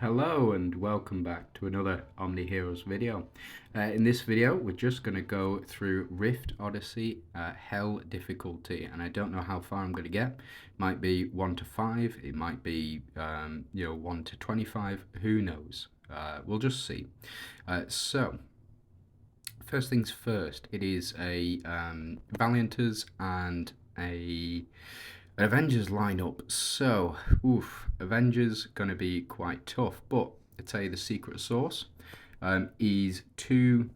Hello and welcome back to another OMNIHEROES video. In this video we're just going to go through Rift Odyssey Hell difficulty, and I don't know how far I'm going to get. It might be 1 to 5, it might be 1 to 25, who knows. We'll just see. So first things first, it is a Valianters and an Avengers lineup. So, Avengers gonna be quite tough. But I'd say the secret sauce is two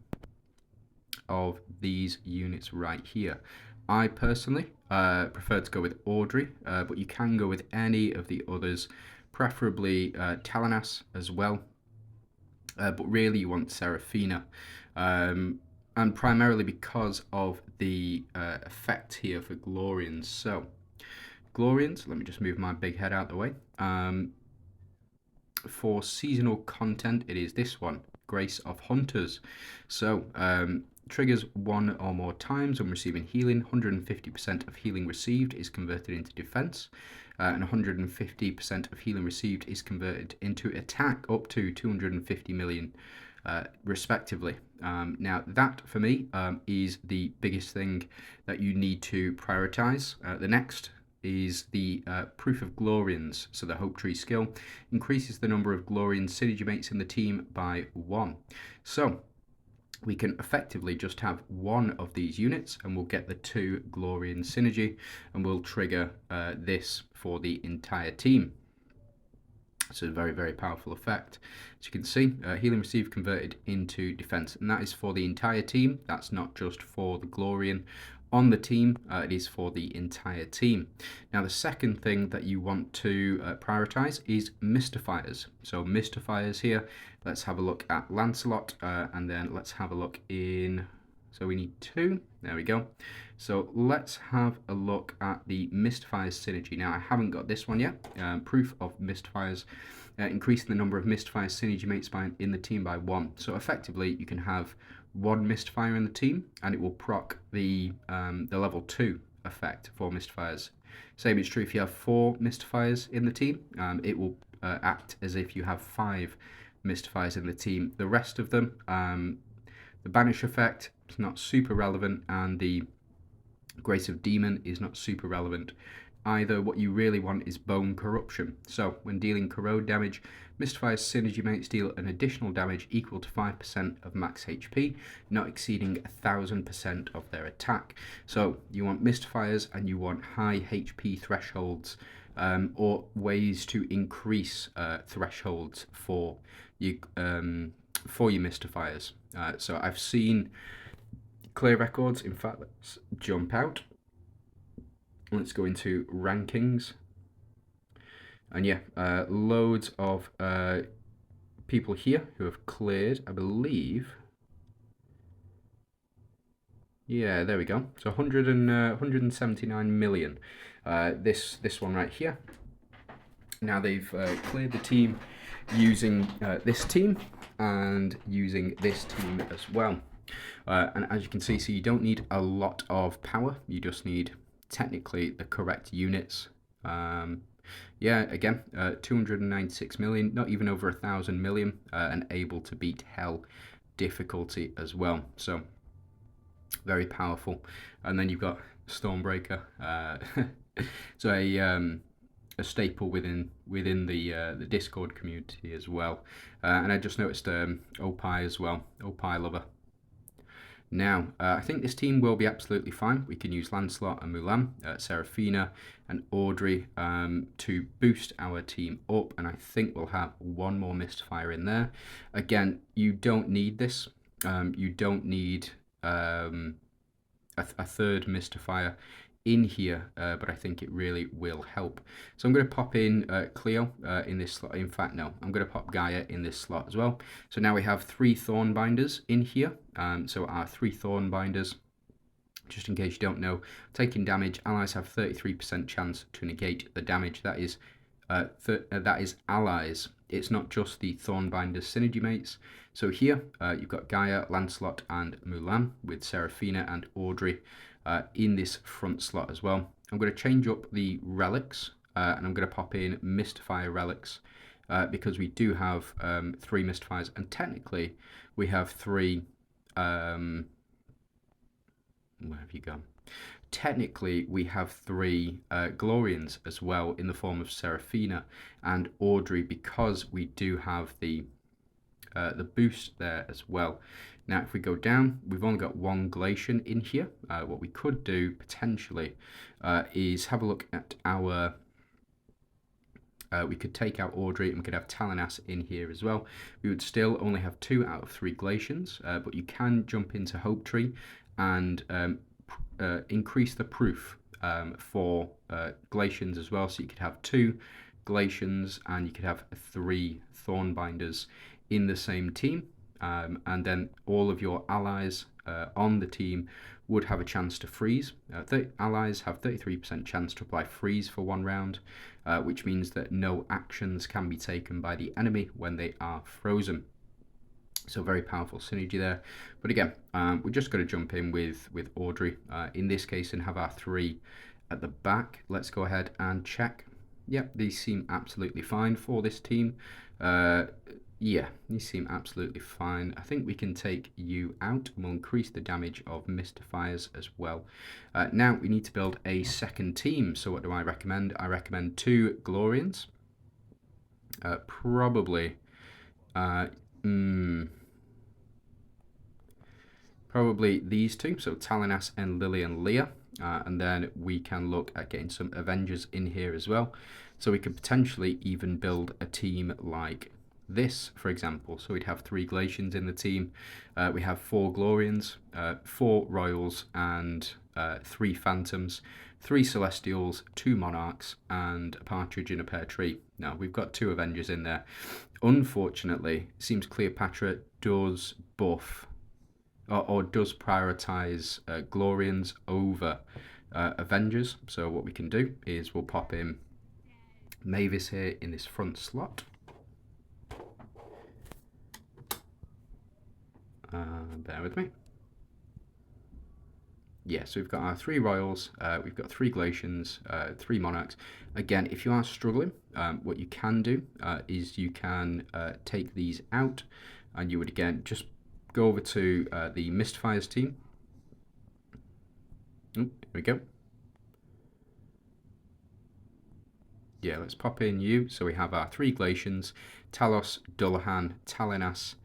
of these units right here. I personally prefer to go with Audrey, but you can go with any of the others, preferably Telenas as well. But really, you want Seraphina. And primarily because of the effect here for Glorians. So, Glorians, let me just move my big head out the way. For seasonal content, it is this one, Grace of Hunters. So, triggers one or more times when receiving healing. 150% of healing received is converted into defense, and 150% of healing received is converted into attack up to 250 million. Respectively. Now that for me is the biggest thing that you need to prioritize. The next is the Proof of Glorians. So the Hope Tree skill increases the number of Glorian synergy mates in the team by 1. So we can effectively just have one of these units and we'll get the 2 Glorian synergy, and we'll trigger this for the entire team. It's a very, very powerful effect. As you can see, healing received converted into defense, and that is for the entire team. That's not just for the Glorian on the team, it is for the entire team. Now, the second thing that you want to prioritize is Mystifiers. So Mystifiers here, let's have a look at Lancelot, and then let's have a look in... So we need 2. There we go. So let's have a look at the Mystifiers synergy. Now, I haven't got this one yet. Proof of Mystifiers, increasing the number of Mystifiers synergy mates in the team by 1. So effectively, you can have 1 Mystifier in the team, and it will proc the level 2 effect for Mystifiers. Same is true if you have 4 Mystifiers in the team. It will act as if you have 5 Mystifiers in the team. The rest of them, the Banish effect is not super relevant, and the Grace of Demon is not super relevant either. What you really want is Bone Corruption. So when dealing corrode damage, Mystifier's synergy mates deal an additional damage equal to 5% of max HP, not exceeding 1000% of their attack. So you want Mystifiers and you want high HP thresholds, or ways to increase thresholds for your Mystifiers. So I've seen clear records. In fact, let's jump out. Let's go into rankings. And yeah, loads of people here who have cleared, I believe. Yeah, there we go. So 179 million. This one right here. Now they've cleared the team using this team and using this team as well. And as you can see, so you don't need a lot of power. You just need technically the correct units. Yeah, again, 296 million, not even over 1,000 million, and able to beat Hell difficulty as well. So very powerful. And then you've got Stormbreaker. So a staple within the Discord community as well. And I just noticed Opie as well, Opie lover. Now, I think this team will be absolutely fine. We can use Lancelot and Mulan, Seraphina and Audrey to boost our team up, and I think we'll have 1 more Mystifier in there. Again, you don't need this. You don't need a 3rd Mystifier in here, but I think it really will help. So I'm going to pop in Cleo in this slot. In fact, no, I'm going to pop Gaia in this slot as well. So now we have 3 Thornbinders in here. So our 3 Thornbinders, just in case you don't know, taking damage, allies have 33% chance to negate the damage. That is allies. It's not just the Thornbinders synergy mates. So here you've got Gaia, Lancelot and Mulan with Seraphina and Audrey in this front slot as well. I'm going to change up the relics and I'm going to pop in Mystifier relics because we do have 3 Mystifiers, and technically we have 3... where have you gone? Technically, we have 3 Glorians as well in the form of Seraphina and Audrey, because we do have the boost there as well. Now, if we go down, we've only got 1 Glacian in here. What we could do potentially is have a look at our... we could take out Audrey and we could have Talanas in here as well. We would still only have 2 out of 3 Glacians, but you can jump into Hope Tree and increase the proof for Glacians as well. So you could have 2 Glacians and you could have 3 Thornbinders in the same team, and then all of your allies on the team would have a chance to freeze. Allies have 33% chance to apply freeze for 1 round, which means that no actions can be taken by the enemy when they are frozen. So very powerful synergy there. But again, we're just going to jump in with Audrey in this case and have our 3 at the back. Let's go ahead and check. Yep, these seem absolutely fine for this team. Yeah, these seem absolutely fine. I think we can take you out and we'll increase the damage of Mystifiers as well. Now we need to build a second team. So what do I recommend? I recommend 2 Glorians. Probably these 2, so Talanas and Lillian Leah, and then we can look at getting some Avengers in here as well. So we could potentially even build a team like this, for example. So we'd have 3 Glacians in the team, we have 4 Glorians, 4 Royals, and 3 Phantoms, 3 Celestials, 2 Monarchs, and a Partridge in a Pear Tree. Now, we've got 2 Avengers in there. Unfortunately, it seems Cleopatra does buff, or does prioritise Glorians over Avengers. So what we can do is we'll pop in Mavis here in this front slot. Bear with me. Yeah, so we've got our 3 Royals, we've got 3 Glacians, 3 Monarchs. Again, if you are struggling, what you can do is you can take these out, and you would again just go over to the Mystifiers team. Here we go. Yeah, let's pop in you. So we have our 3 Glacians, Talos, Dullahan, Talanas,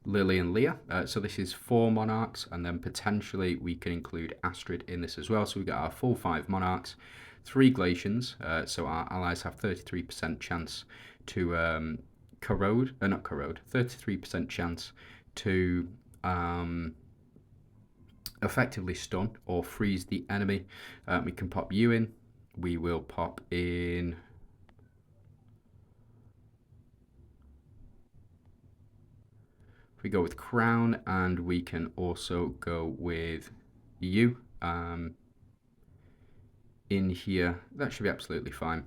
Lily and Leah. So this is 4 Monarchs, and then potentially we can include Astrid in this as well. So we got our full 5 Monarchs, 3 Glacians, so our allies have 33% chance to corrode, not corrode, 33% chance to effectively stun or freeze the enemy. We can pop you in. We will pop in... If we go with Crown, and we can also go with you in here, that should be absolutely fine.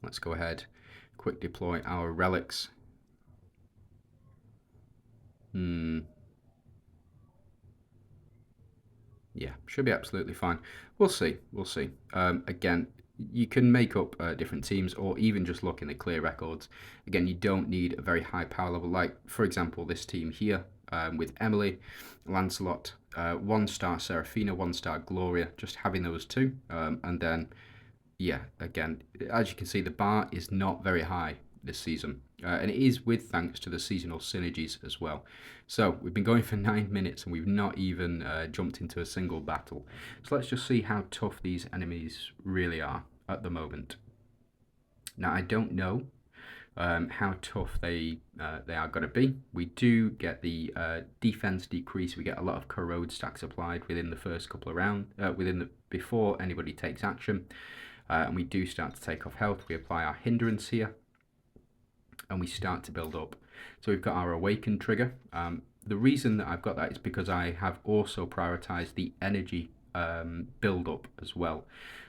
Let's go ahead, quick deploy our relics. Yeah, should be absolutely fine. We'll see. Again, you can make up different teams, or even just look in the clear records. Again, you don't need a very high power level, like for example this team here with Emily, Lancelot, 1-star Seraphina, 1-star Gloria, just having those 2, and then yeah, again, as you can see, the bar is not very high this season, and it is with thanks to the seasonal synergies as well. So we've been going for 9 minutes and we've not even jumped into a single battle. So let's just see how tough these enemies really are at the moment. Now, I don't know how tough they are going to be. We do get the defense decrease. We get a lot of corrode stacks applied within the first couple of rounds, before anybody takes action, and we do start to take off health. We apply our hindrance here, and we start to build up. So we've got our awaken trigger. The reason that I've got that is because I have also prioritized the energy build up as well.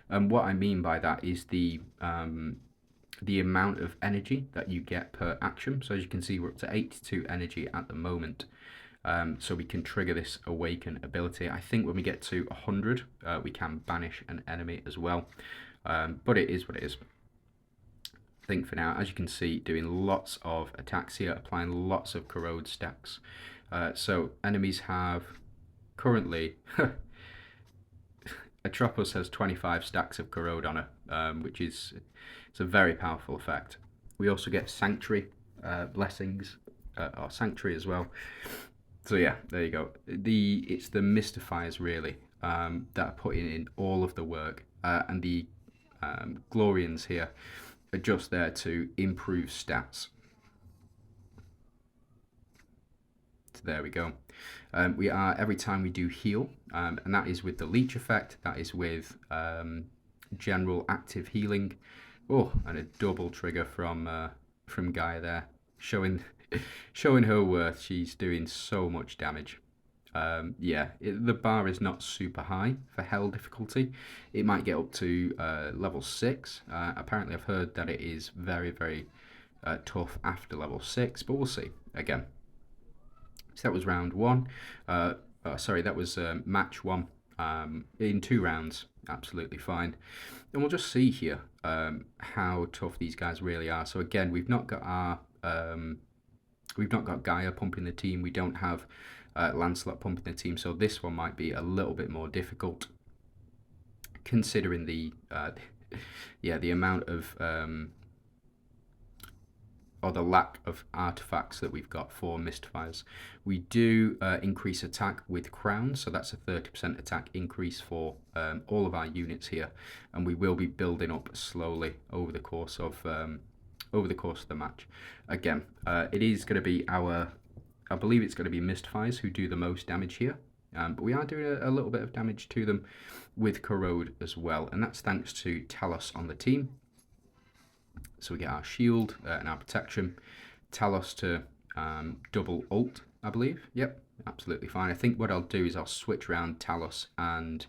And what I mean by that is the amount of energy that you get per action. So as you can see, we're up to 82 energy at the moment. So we can trigger this awaken ability. I think when we get to 100, we can banish an enemy as well. But it is what it is. I think for now, as you can see, doing lots of attacks here, applying lots of corrode stacks. So enemies have currently Atropos has 25 stacks of corrode on her, which is it's a very powerful effect. We also get sanctuary blessings or sanctuary as well. So yeah, there you go. It's the mystifiers really that are putting in all of the work, and the Glorians here are just there to improve stats. So there we go. We are every time we do heal, and that is with the leech effect. That is with general active healing. Oh, and a double trigger from Gaia there, showing showing her worth. She's doing so much damage. Yeah, the bar is not super high for hell difficulty. It might get up to level 6. Apparently, I've heard that it is very, very tough after level 6, but we'll see. Again, so that was round 1. Sorry, that was match 1 in 2 rounds. Absolutely fine. And we'll just see here how tough these guys really are. So again, we've not got Gaia pumping the team. We don't have Lancelot pumping the team. So this one might be a little bit more difficult, considering the the amount of or the lack of artifacts that we've got for Mystifiers. We do increase attack with crowns, so that's a 30% attack increase for all of our units here, and we will be building up slowly over the course of the match. Again, it is going to be I believe it's going to be Mystifiers who do the most damage here, but we are doing a little bit of damage to them with corrode as well, and that's thanks to Talos on the team. So we get our shield and our protection. Talos to double ult, I believe. Yep, absolutely fine. I think what I'll do is I'll switch around Talos and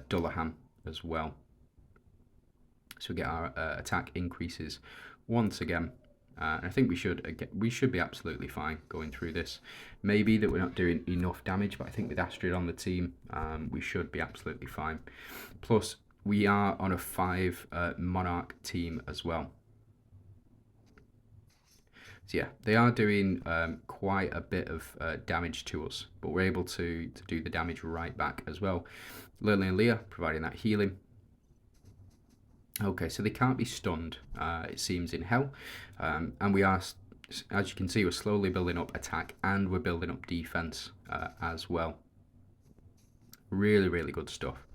Dullahan as well. So we get our attack increases once again. And I think we should be absolutely fine going through this. Maybe that we're not doing enough damage, but I think with Astrid on the team, we should be absolutely fine. Plus, we are on a 5 Monarch team as well. So yeah, they are doing quite a bit of damage to us, but we're able to do the damage right back as well. Lily and Leah providing that healing. Okay, so they can't be stunned, it seems, in hell. And we are, as you can see, we're slowly building up attack and we're building up defense as well. Really, really good stuff.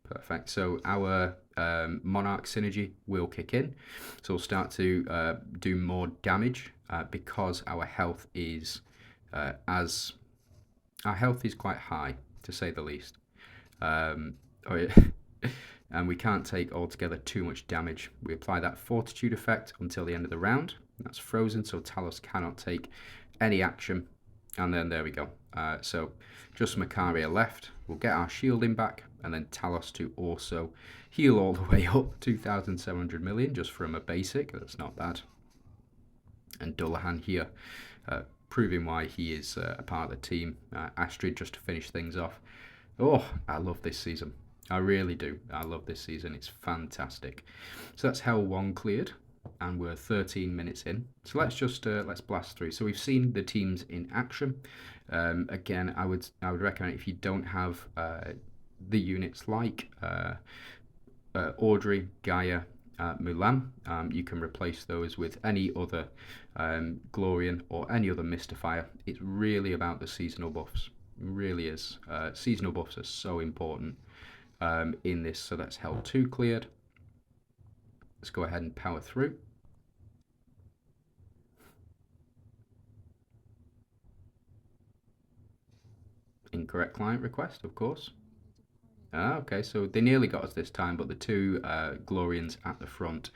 Perfect. So our Monarch synergy will kick in. So we'll start to do more damage because our health is quite high, to say the least. And we can't take altogether too much damage. We apply that Fortitude effect until the end of the round. That's frozen, so Talos cannot take any action. And then there we go. So just Macaria left. We'll get our shielding back, and then Talos to also heal all the way up 2,700 million just from a basic. That's not bad. And Dullahan here, proving why he is a part of the team. Astrid just to finish things off. Oh, I love this season. I really do. I love this season. It's fantastic. So that's Hell 1 cleared, and we're 13 minutes in. So let's just let's blast through. So we've seen the teams in action. Again, I would recommend if you don't have the units like Audrey, Gaia, Mulan, you can replace those with any other Glorian or any other Mystifier. It's really about the seasonal buffs. It really is. Seasonal buffs are so important in this. So that's Hell 2 cleared. Let's go ahead and power through. Incorrect client request, of course. Okay, so they nearly got us this time, but the 2 Glorians at the front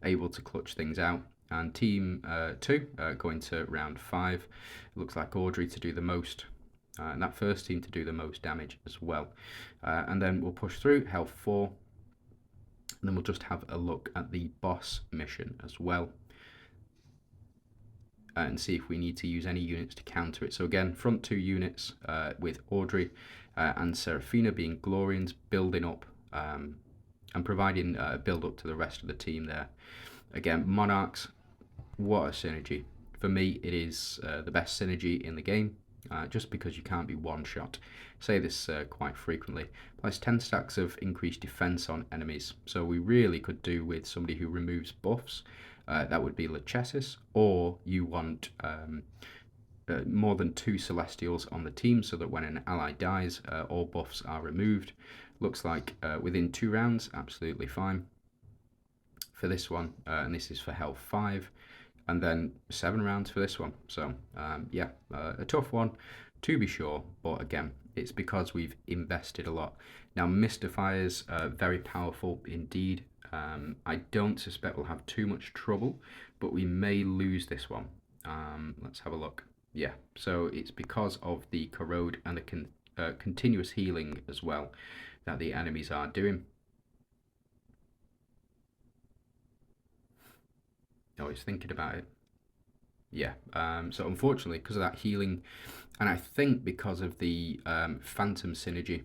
able to clutch things out. And team 2 going to round 5. It looks like Audrey to do the most. And that first team to do the most damage as well. And then we'll push through Hell 4. And then we'll just have a look at the boss mission as well. And see if we need to use any units to counter it. So again, front 2 units with Audrey and Seraphina being Glorians, building up and providing build up to the rest of the team there. Again, Monarchs, what a synergy. For me, it is the best synergy in the game, just because you can't be one-shot. I say this quite frequently. Plus 10 stacks of increased defense on enemies. So we really could do with somebody who removes buffs. That would be Lachesis, or you want more than 2 Celestials on the team so that when an ally dies, all buffs are removed. Looks like within 2 rounds, absolutely fine for this one, and this is for health 5, and then 7 rounds for this one. So yeah, a tough one to be sure, but again, it's because we've invested a lot. Now, Mystifiers are very powerful indeed. I don't suspect we'll have too much trouble, but we may lose this one. Let's have a look. Yeah, so it's because of the corrode and the continuous healing as well that the enemies are doing. Oh, he's thinking about it. Yeah, so unfortunately, because of that healing, and I think because of the Phantom synergy,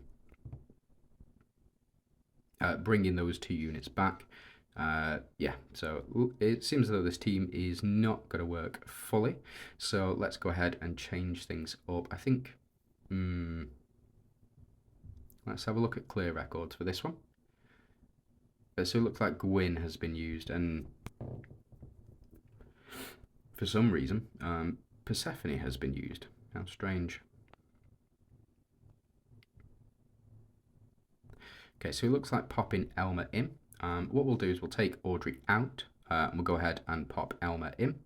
bringing those 2 units back, yeah, so it seems as though this team is not going to work fully. So let's go ahead and change things up. I think, let's have a look at clear records for this one. So it looks like Gwyn has been used, and for some reason, Persephone has been used. How strange. Okay, so it looks like popping Elmer in. What we'll do is we'll take Audrey out, and we'll go ahead and pop Elmer in.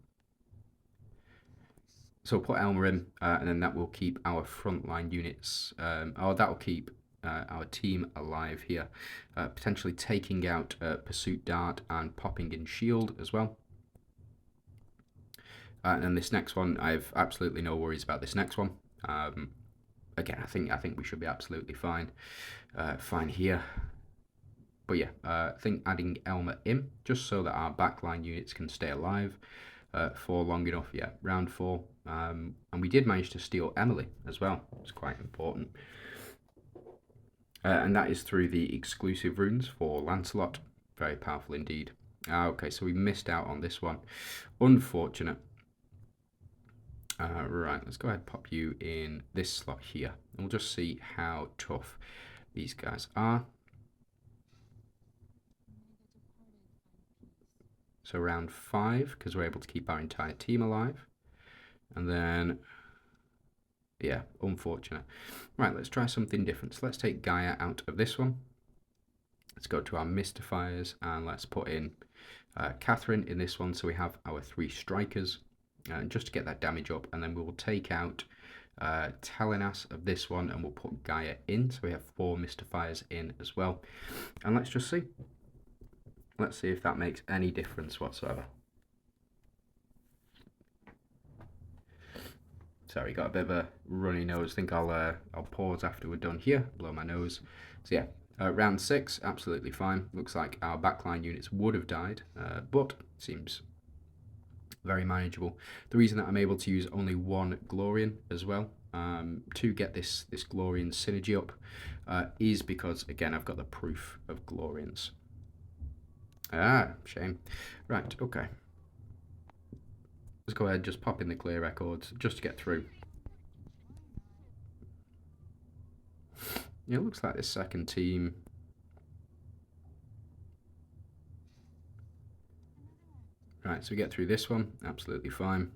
So we'll put Elmer in, and then that will keep our frontline units, or that will keep our team alive here. Potentially taking out Pursuit Dart and popping in Shield as well. And this next one, I have absolutely no worries about this next one. Again, I think we should be absolutely fine, fine here. But yeah, I think adding Elmer in just so that our backline units can stay alive for long enough. Yeah, round 4, and we did manage to steal Emily as well. It's quite important, and that is through the exclusive runes for Lancelot. Very powerful indeed. Okay, so we missed out on this one. Unfortunate. Right, let's go ahead and pop you in this slot here, and we'll just see how tough these guys are. So round 5, because we're able to keep our entire team alive. And then, yeah, unfortunate. Right, let's try something different. So let's take Gaia out of this one. Let's go to our Mystifiers, and let's put in Catherine in this one, so we have our 3 strikers. Just to get that damage up, and then we will take out Telenas of this one, and we'll put Gaia in, so we have 4 Mystifiers in as well. And let's just see. Let's see if that makes any difference whatsoever. Sorry, got a bit of a runny nose. I think I'll pause after we're done here, blow my nose. So yeah, round 6, absolutely fine. Looks like our backline units would have died, but seems very manageable. The reason that I'm able to use only 1 Glorian as well to get this Glorian synergy up is because, again, I've got the proof of Glorians. Shame. Right, okay. Let's go ahead and just pop in the clear records just to get through. Yeah, it looks like this second team. Right, so we get through this one, absolutely fine.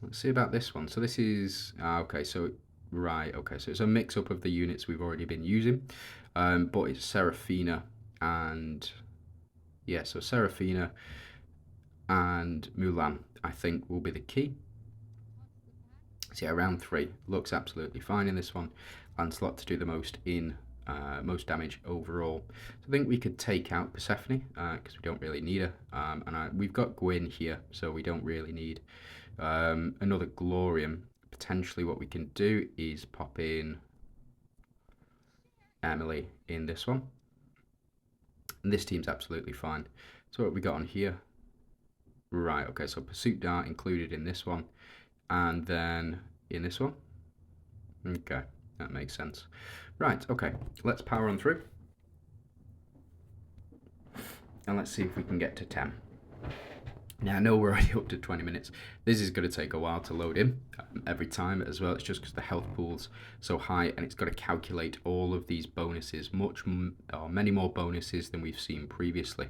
Let's see about this one. So this is, okay, so, right, okay, so it's a mix-up of the units we've already been using, but it's Seraphina and, yeah, so Seraphina and Mulan, I think, will be the key. So yeah, round 3, looks absolutely fine in this one. Lancelot to do the most in most damage overall. So I think we could take out Persephone because we don't really need her, and we've got Gwyn here, so we don't really need another Glorian. Potentially what we can do is pop in Emily in this one, and this team's absolutely fine. So what have we got on here? Right, okay, so Pursuit Dart included in this one, and then in this one. Okay, that makes sense. Right, okay, let's power on through. And let's see if we can get to 10. Now, I know we're already up to 20 minutes. This is going to take a while to load in every time as well. It's just because the health pool's so high, and it's got to calculate all of these bonuses, many more bonuses than we've seen previously.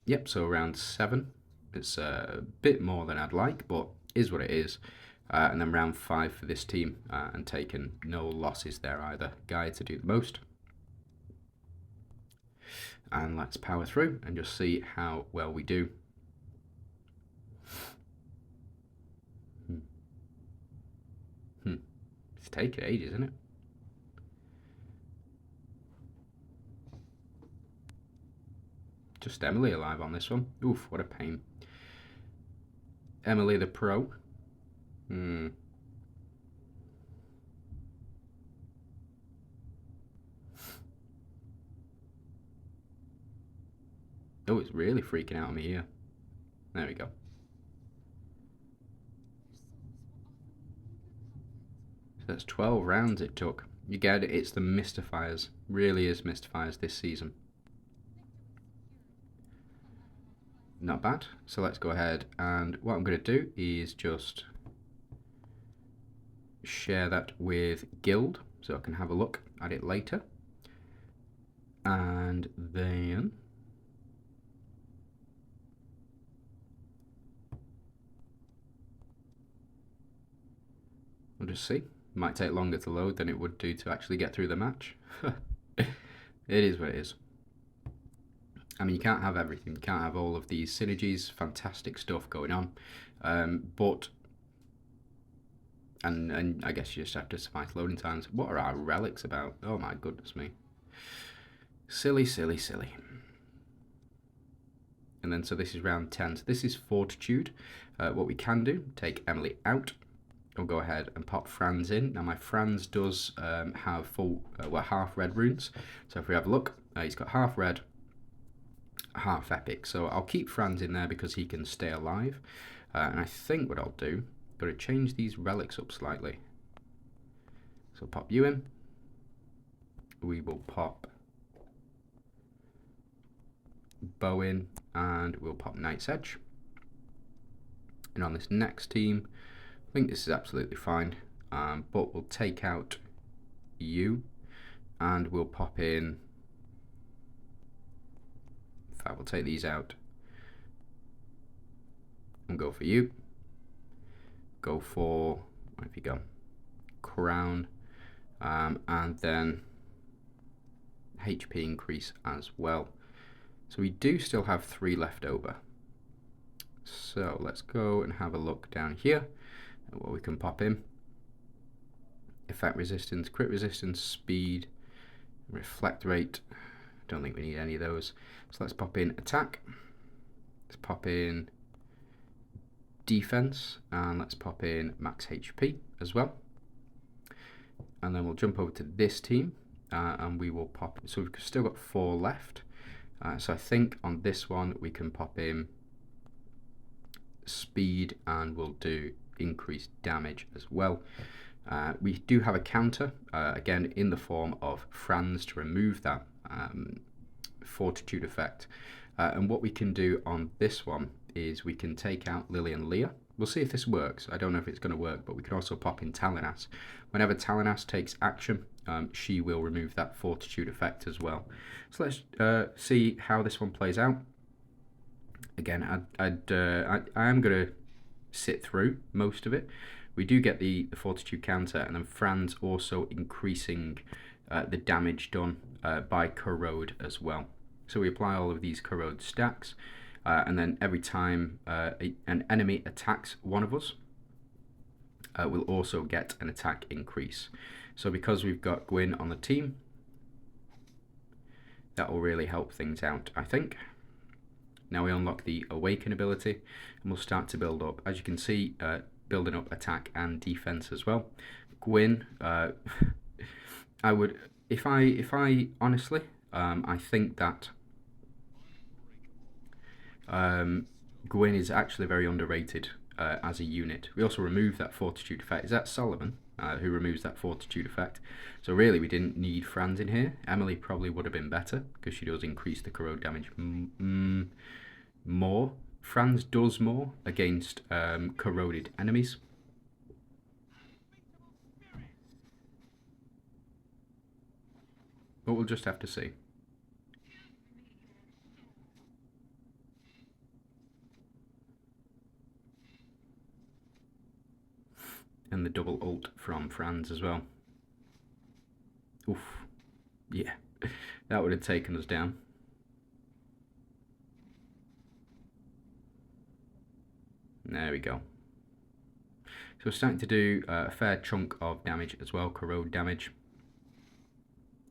Yep, so around 7. It's a bit more than I'd like, but is what it is. And then round 5 for this team, and taken no losses there either. Guy to do the most. And let's power through and just see how well we do. It's taken ages, isn't it? Just Emily alive on this one. Oof, what a pain. Emily the pro. Oh, it's really freaking out on me here. There we go. So that's 12 rounds it took. You get it, it's the Mystifiers. Really is Mystifiers this season. Not bad. So let's go ahead, and what I'm going to do is just share that with Guild so I can have a look at it later. And then we'll just see. It might take longer to load than it would do to actually get through the match. It is what it is. I mean, you can't have everything. You can't have all of these synergies, fantastic stuff going on. And I guess you just have to survive loading times. What are our relics about? Oh my goodness me. Silly, silly, silly. And then, so this is round 10. So this is Fortitude. What we can do, take Emily out. We'll go ahead and pop Franz in. Now my Franz does have full, half red runes. So if we have a look, he's got half red, half epic. So I'll keep Franz in there because he can stay alive. And I think what I'll do, got to change these relics up slightly. So pop you in. We will pop Bow in, and we'll pop Knight's Edge. And on this next team, I think this is absolutely fine, but we'll take out you, and we'll pop in, in fact we'll take these out and go for you, go for, where have you gone, Crown, and then HP increase as well. So we do still have 3 left over. So let's go and have a look down here at what we can pop in. Effect resistance, crit resistance, speed, reflect rate. Don't think we need any of those. So let's pop in attack. Let's pop in defense, and let's pop in max HP as well. And then we'll jump over to this team, and we will pop. So we've still got 4 left. So I think on this one we can pop in speed, and we'll do increased damage as well. We do have a counter, again in the form of Franz, to remove that fortitude effect. And what we can do on this one is we can take out Lily and Leah. We'll see if this works. I don't know if it's going to work, but we can also pop in Talanas. Whenever Talanas takes action, she will remove that fortitude effect as well. So let's see how this one plays out. Again, I am going to sit through most of it. We do get the fortitude counter, and then Franz also increasing the damage done by corrode as well. So we apply all of these corrode stacks, and then every time an enemy attacks one of us, we'll also get an attack increase. So because we've got Gwyn on the team, that will really help things out, I think. Now we unlock the Awaken ability, and we'll start to build up. As you can see, building up attack and defense as well. Gwyn, I would, if I honestly, I think that Gwyn is actually very underrated as a unit. We also remove that fortitude effect. Is that Solomon? who removes that fortitude effect. So really we didn't need Franz in here. Emily probably would have been better because she does increase the corrode damage more. Franz does more against corroded enemies. But we'll just have to see. And the double ult from Franz as well. Oof. Yeah, that would have taken us down. There we go. So we're starting to do a fair chunk of damage as well, corrode damage.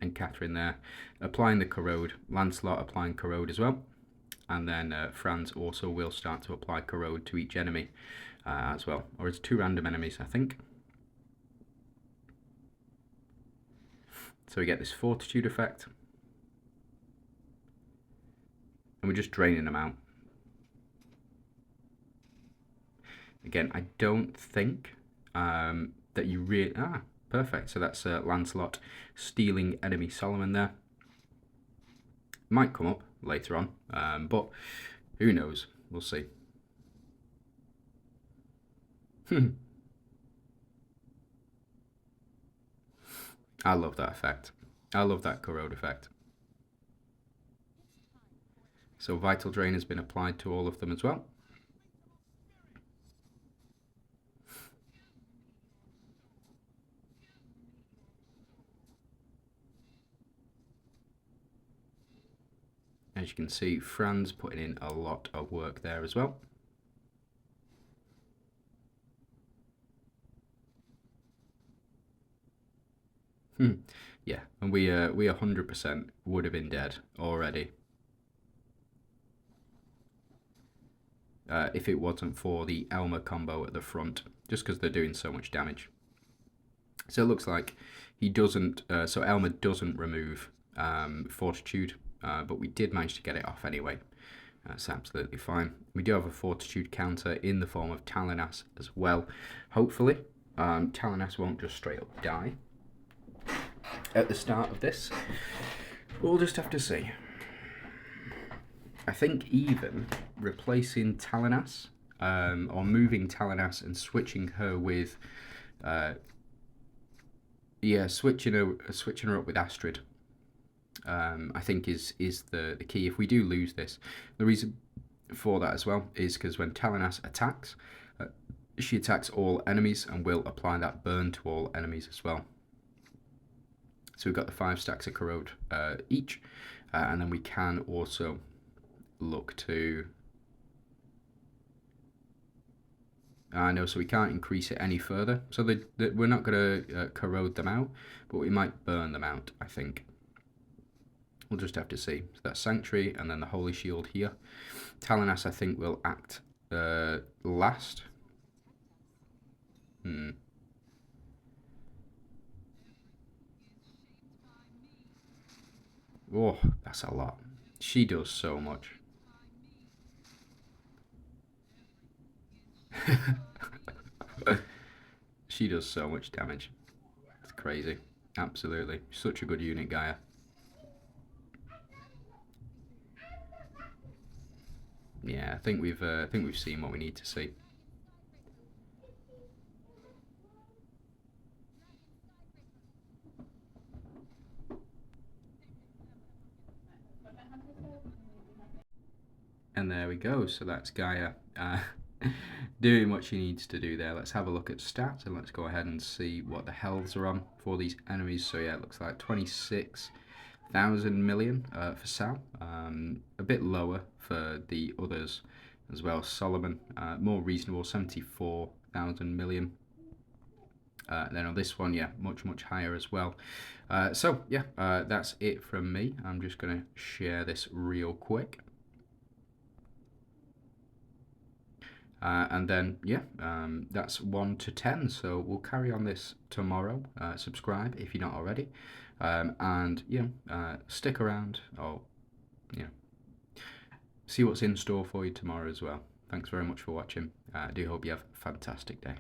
And Catherine there applying the corrode, Lancelot applying corrode as well. And then Franz also will start to apply corrode to each enemy as well. Or it's 2 random enemies, I think. So we get this fortitude effect. And we're just draining them out. Again, I don't think that you really... Ah, perfect. So that's Lancelot stealing enemy Solomon there. Might come up later on, but who knows? We'll see. I love that effect. I love that corrode effect. So Vital Drain has been applied to all of them as well. As you can see, Franz putting in a lot of work there as well. Yeah, and we 100% would have been dead already if it wasn't for the Elmer combo at the front, just because they're doing so much damage. So it looks like he doesn't, so Elmer doesn't remove Fortitude, but we did manage to get it off anyway. That's absolutely fine. We do have a Fortitude counter in the form of Talanas as well. Hopefully, Talanas won't just straight up die at the start of this. We'll just have to see. I think even replacing Talanas, or moving Talanas and switching her with, switching her up with Astrid, I think is the key. If we do lose this, the reason for that as well is because when Talanas attacks, she attacks all enemies and will apply that burn to all enemies as well. So we've got the 5 stacks of corrode each, and then we can also look to... no, so we can't increase it any further. So we're not going to corrode them out, but we might burn them out, I think. We'll just have to see. So that's Sanctuary, and then the Holy Shield here. Talanas, I think, will act last. Oh, that's a lot. She does so much. She does so much damage. It's crazy. Absolutely. Such a good unit, Gaia. Yeah, I think we've seen what we need to see. And there we go. So that's Gaia doing what she needs to do there. Let's have a look at stats and let's go ahead and see what the healths are on for these enemies. So yeah, it looks like 26,000 million for Sal. A bit lower for the others as well. Solomon, more reasonable, 74,000 million. And then on this one, yeah, much higher as well. So yeah, that's it from me. I'm just going to share this real quick. And then, yeah, that's 1 to 10. So we'll carry on this tomorrow. Subscribe if you're not already. And, stick around or, see what's in store for you tomorrow as well. Thanks very much for watching. I do hope you have a fantastic day.